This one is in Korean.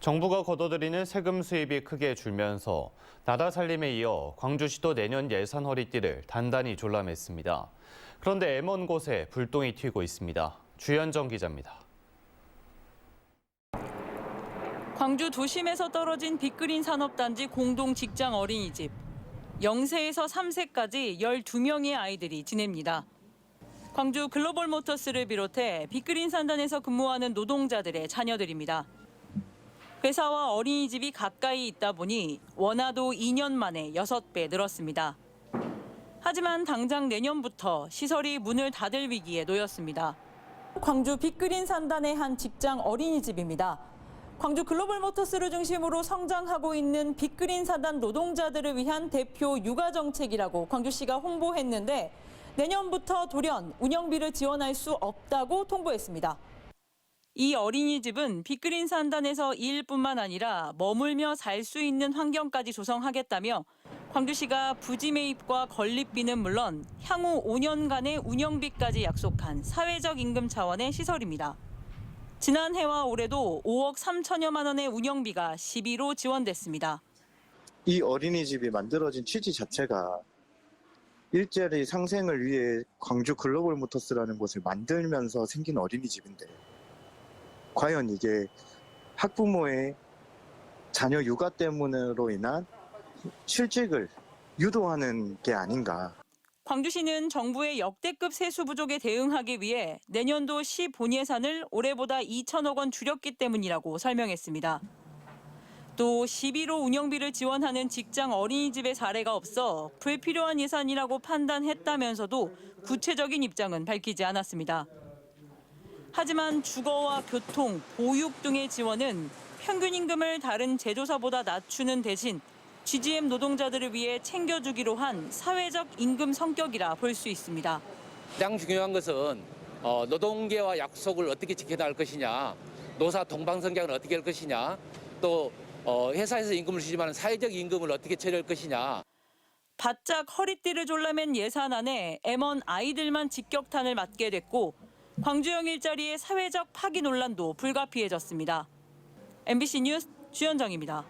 정부가 거둬들이는 세금 수입이 크게 줄면서 나라 살림에 이어 광주시도 내년 예산 허리띠를 단단히 졸라맸습니다. 그런데 먼 곳에 불똥이 튀고 있습니다. 주현정 기자입니다. 광주 도심에서 떨어진 빅그린 산업단지 공동 직장 어린이집. 0세에서 3세까지 12명의 아이들이 지냅니다. 광주 글로벌 모터스를 비롯해 빅그린 산단에서 근무하는 노동자들의 자녀들입니다. 회사와 어린이집이 가까이 있다 보니 원화도 2년 만에 6배 늘었습니다. 하지만 당장 내년부터 시설이 문을 닫을 위기에 놓였습니다. 광주 빅그린 산단의 한 직장 어린이집입니다. 광주 글로벌 모터스를 중심으로 성장하고 있는 빅그린 산단 노동자들을 위한 대표 육아 정책이라고 광주시가 홍보했는데 내년부터 돌연 운영비를 지원할 수 없다고 통보했습니다. 이 어린이집은 빅그린 산단에서 일뿐만 아니라 머물며 살 수 있는 환경까지 조성하겠다며 광주시가 부지 매입과 건립비는 물론 향후 5년간의 운영비까지 약속한 사회적 임금 차원의 시설입니다. 지난해와 올해도 5억 3천여만 원의 운영비가 시비로 지원됐습니다. 이 어린이집이 만들어진 취지 자체가 일자리 상생을 위해 광주 글로벌 모터스라는 곳을 만들면서 생긴 어린이집인데 과연 이게 학부모의 자녀 육아 때문으로 인한 실직을 유도하는 게 아닌가. 광주시는 정부의 역대급 세수 부족에 대응하기 위해 내년도 시 본예산을 올해보다 2천억 원 줄였기 때문이라고 설명했습니다. 또 시비로 운영비를 지원하는 직장 어린이집의 사례가 없어 불필요한 예산이라고 판단했다면서도 구체적인 입장은 밝히지 않았습니다. 하지만 주거와 교통, 보육 등의 지원은 평균 임금을 다른 제조사보다 낮추는 대신 GGM 노동자들을 위해 챙겨주기로 한 사회적 임금 성격이라 볼 수 있습니다. 가장 중요한 것은 노동계와 약속을 어떻게 지켜나갈 것이냐, 노사 동방성장을 어떻게 할 것이냐, 또 회사에서 임금을 주지만 사회적 임금을 어떻게 처리할 것이냐. 바짝 허리띠를 졸라맨 예산안에 애먼 아이들만 직격탄을 맞게 됐고 광주형 일자리의 사회적 파기 논란도 불가피해졌습니다. MBC 뉴스 주현정입니다.